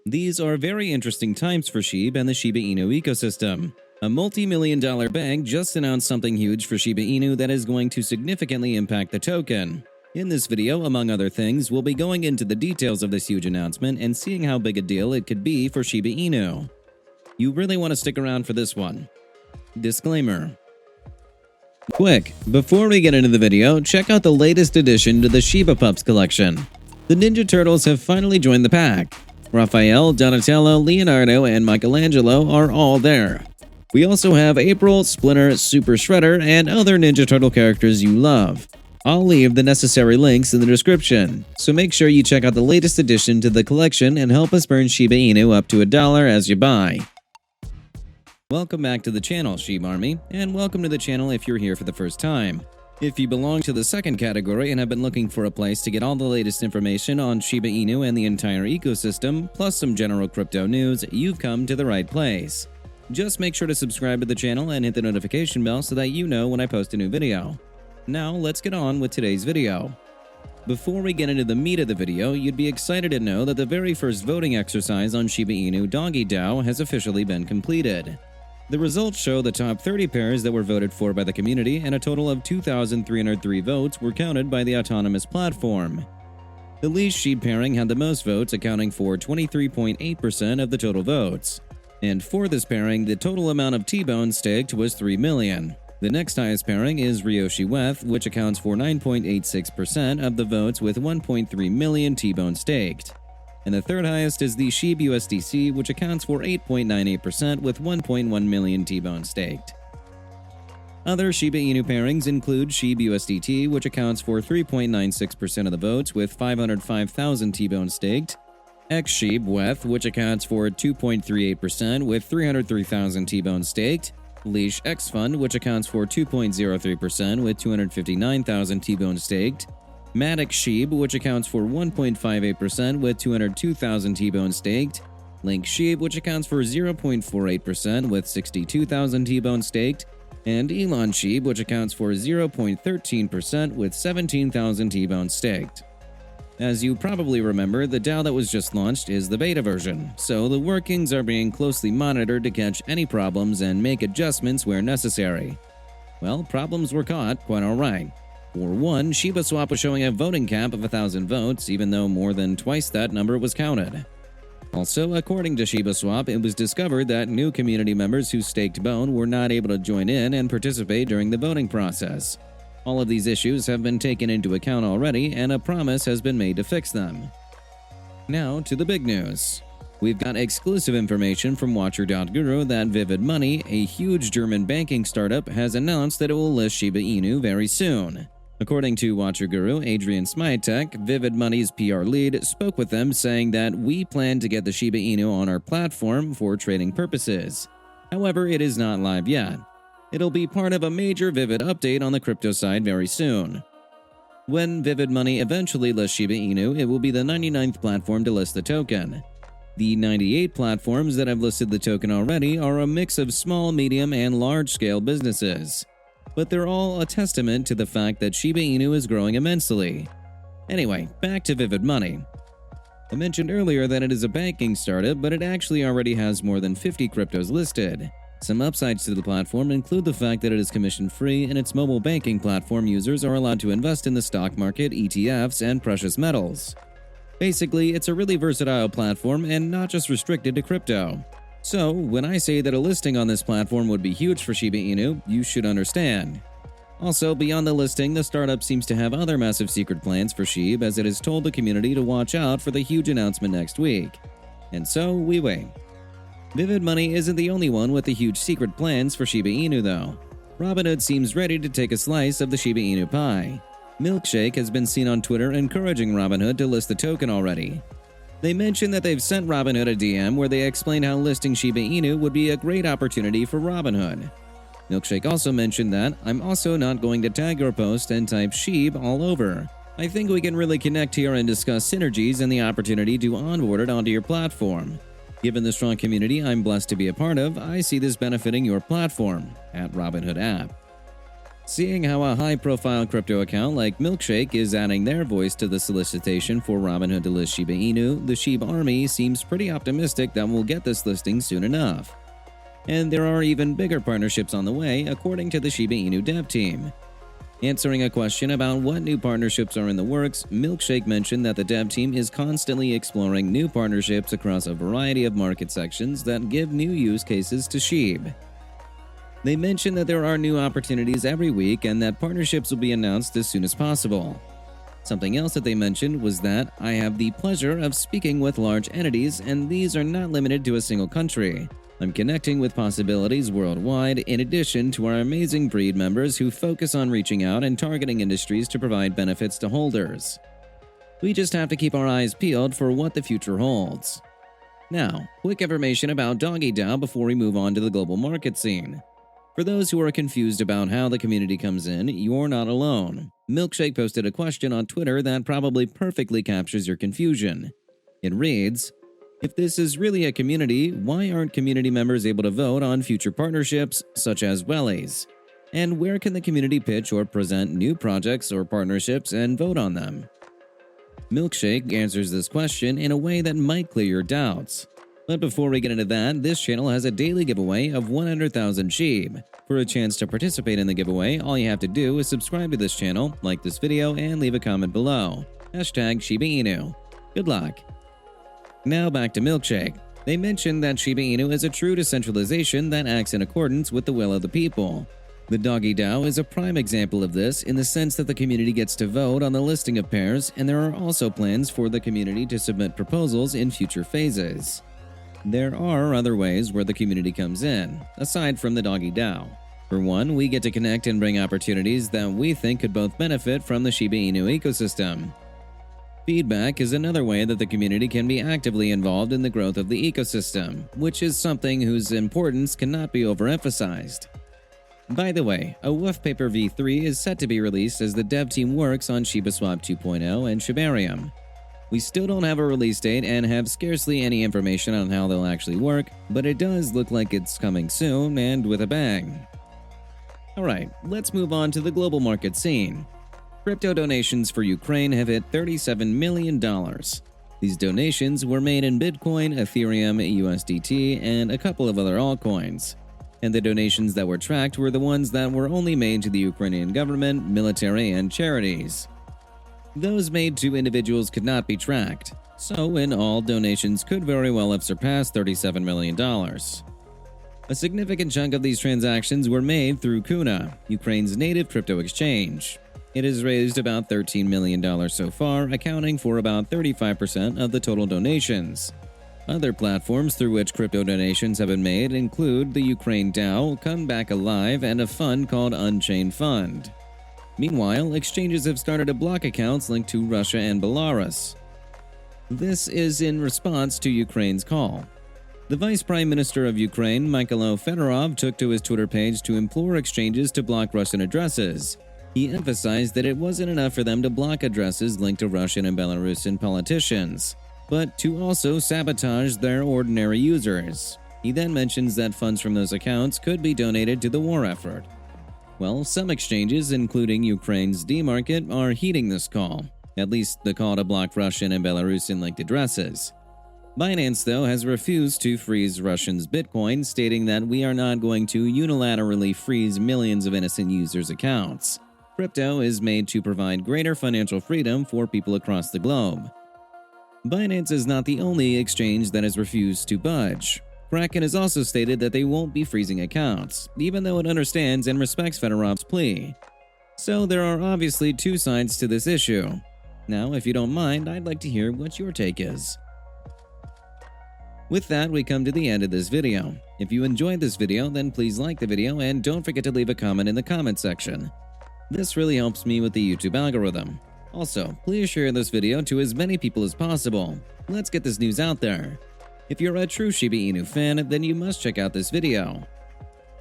These are very interesting times for Shib and the Shiba Inu ecosystem. A multi-million-dollar bank just announced something huge for Shiba Inu that is going to significantly impact the token. In this video, among other things, we'll be going into the details of this huge announcement and seeing how big a deal it could be for Shiba Inu. You really want to stick around for this one. Disclaimer. Quick, before we get into the video, check out the latest addition to the Shiba Pups collection. The Ninja Turtles have finally joined the pack. Raphael, Donatello, Leonardo, and Michelangelo are all there. We also have April, Splinter, Super Shredder, and other Ninja Turtle characters you love. I'll leave the necessary links in the description, so make sure you check out the latest addition to the collection and help us burn Shiba Inu up to $1 as you buy. Welcome back to the channel, Shib Army, and welcome to the channel if you're here for the first time. If you belong to the second category and have been looking for a place to get all the latest information on Shiba Inu and the entire ecosystem, plus some general crypto news, you've come to the right place. Just make sure to subscribe to the channel and hit the notification bell so that you know when I post a new video. Now, let's get on with today's video. Before we get into the meat of the video, you'd be excited to know that the very first voting exercise on Shiba Inu Doggy DAO has officially been completed. The results show the top 30 pairs that were voted for by the community, and a total of 2,303 votes were counted by the autonomous platform. The least Shib pairing had the most votes, accounting for 23.8% of the total votes. And for this pairing, the total amount of T-Bone staked was 3 million. The next highest pairing is Ryoshi Weth, which accounts for 9.86% of the votes with 1.3 million T-Bone staked. And the third highest is the Shib USDC, which accounts for 8.98% with 1.1 million T-Bone staked. Other Shiba Inu pairings include Shib USDT, which accounts for 3.96% of the votes with 505,000 T-Bone staked, X-Shib Weth, which accounts for 2.38% with 303,000 T-Bone staked, Leash X Fund, which accounts for 2.03% with 259,000 T-Bone staked, Matic Shib, which accounts for 1.58% with 202,000 T-Bone staked, Link Shib, which accounts for 0.48% with 62,000 T-Bone staked, and Elon Shib, which accounts for 0.13% with 17,000 T-Bone staked. As you probably remember, the DAO that was just launched is the beta version, so the workings are being closely monitored to catch any problems and make adjustments where necessary. Well, problems were caught quite alright. For one, SHIBASWAP was showing a voting cap of 1,000 votes, even though more than twice that number was counted. Also, according to SHIBASWAP, it was discovered that new community members who staked Bone were not able to join in and participate during the voting process. All of these issues have been taken into account already, and a promise has been made to fix them. Now to the big news. We've got exclusive information from Watcher.guru that Vivid Money, a huge German banking startup, has announced that it will list Shiba Inu very soon. According to Watcher Guru Adrian Smitek, Vivid Money's PR lead spoke with them saying that we plan to get the Shiba Inu on our platform for trading purposes. However, it is not live yet. It'll be part of a major Vivid update on the crypto side very soon. When Vivid Money eventually lists Shiba Inu, it will be the 99th platform to list the token. The 98 platforms that have listed the token already are a mix of small, medium, and large-scale businesses. But they're all a testament to the fact that Shiba Inu is growing immensely. Anyway, back to Vivid Money. I mentioned earlier that it is a banking startup, but it actually already has more than 50 cryptos listed. Some upsides to the platform include the fact that it is commission-free and its mobile banking platform users are allowed to invest in the stock market, ETFs, and precious metals. Basically, it's a really versatile platform and not just restricted to crypto. So, when I say that a listing on this platform would be huge for Shiba Inu, you should understand. Also, beyond the listing, the startup seems to have other massive secret plans for Shib, as it has told the community to watch out for the huge announcement next week. And so, we wait. Vivid Money isn't the only one with the huge secret plans for Shiba Inu though. Robinhood seems ready to take a slice of the Shiba Inu pie. Milkshake has been seen on Twitter encouraging Robinhood to list the token already. They mentioned that they've sent Robinhood a DM where they explained how listing Shiba Inu would be a great opportunity for Robinhood. Milkshake also mentioned that, "I'm also not going to tag your post and type Shib all over. I think we can really connect here and discuss synergies and the opportunity to onboard it onto your platform. Given the strong community I'm blessed to be a part of, I see this benefiting your platform," at Robinhood app. Seeing how a high-profile crypto account like Milkshake is adding their voice to the solicitation for Robinhood to list Shiba Inu, the Shib Army seems pretty optimistic that we'll get this listing soon enough. And there are even bigger partnerships on the way, according to the Shiba Inu dev team. Answering a question about what new partnerships are in the works, Milkshake mentioned that the dev team is constantly exploring new partnerships across a variety of market sections that give new use cases to Shib. They mentioned that there are new opportunities every week and that partnerships will be announced as soon as possible. Something else that they mentioned was that I have the pleasure of speaking with large entities, and these are not limited to a single country. I'm connecting with possibilities worldwide in addition to our amazing breed members who focus on reaching out and targeting industries to provide benefits to holders. We just have to keep our eyes peeled for what the future holds. Now, quick information about DoggyDAO before we move on to the global market scene. For those who are confused about how the community comes in, you're not alone. Milkshake posted a question on Twitter that probably perfectly captures your confusion. It reads, "If this is really a community, why aren't community members able to vote on future partnerships, such as Wellies? And where can the community pitch or present new projects or partnerships and vote on them?" Milkshake answers this question in a way that might clear your doubts. But before we get into that, this channel has a daily giveaway of 100,000 Shib. For a chance to participate in the giveaway, all you have to do is subscribe to this channel, like this video, and leave a comment below. #ShibaInu. Good luck. Now back to Milkshake. They mentioned that Shiba Inu is a true decentralization that acts in accordance with the will of the people. The DoggyDAO is a prime example of this in the sense that the community gets to vote on the listing of pairs, and there are also plans for the community to submit proposals in future phases. There are other ways where the community comes in, aside from the DoggyDAO. For one, we get to connect and bring opportunities that we think could both benefit from the Shiba Inu ecosystem. Feedback is another way that the community can be actively involved in the growth of the ecosystem, which is something whose importance cannot be overemphasized. By the way, a Wolf Paper v3 is set to be released as the dev team works on SHIBASWAP 2.0 and Shibarium. We still don't have a release date and have scarcely any information on how they'll actually work, but it does look like it's coming soon and with a bang. Alright, let's move on to the global market scene. Crypto donations for Ukraine have hit $37 million. These donations were made in Bitcoin, Ethereum, USDT, and a couple of other altcoins. And the donations that were tracked were the ones that were only made to the Ukrainian government, military, and charities. Those made to individuals could not be tracked, so in all, donations could very well have surpassed $37 million. A significant chunk of these transactions were made through Kuna, Ukraine's native crypto exchange. It has raised about $13 million so far, accounting for about 35% of the total donations. Other platforms through which crypto donations have been made include the Ukraine DAO, Come Back Alive, and a fund called Unchained Fund. Meanwhile, exchanges have started to block accounts linked to Russia and Belarus. This is in response to Ukraine's call. The Vice Prime Minister of Ukraine, Mykola Fedorov, took to his Twitter page to implore exchanges to block Russian addresses. He emphasized that it wasn't enough for them to block addresses linked to Russian and Belarusian politicians, but to also sabotage their ordinary users. He then mentions that funds from those accounts could be donated to the war effort. Well, some exchanges, including Ukraine's D-Market, are heeding this call, at least the call to block Russian and Belarusian-linked addresses. Binance, though, has refused to freeze Russians' Bitcoin, stating that we are not going to unilaterally freeze millions of innocent users' accounts. Crypto is made to provide greater financial freedom for people across the globe. Binance is not the only exchange that has refused to budge. Kraken has also stated that they won't be freezing accounts, even though it understands and respects Fedorov's plea. So there are obviously two sides to this issue. Now, if you don't mind, I'd like to hear what your take is. With that, we come to the end of this video. If you enjoyed this video, then please like the video and don't forget to leave a comment in the comment section. This really helps me with the YouTube algorithm. Also, please share this video to as many people as possible. Let's get this news out there. If you're a true Shiba Inu fan, then you must check out this video.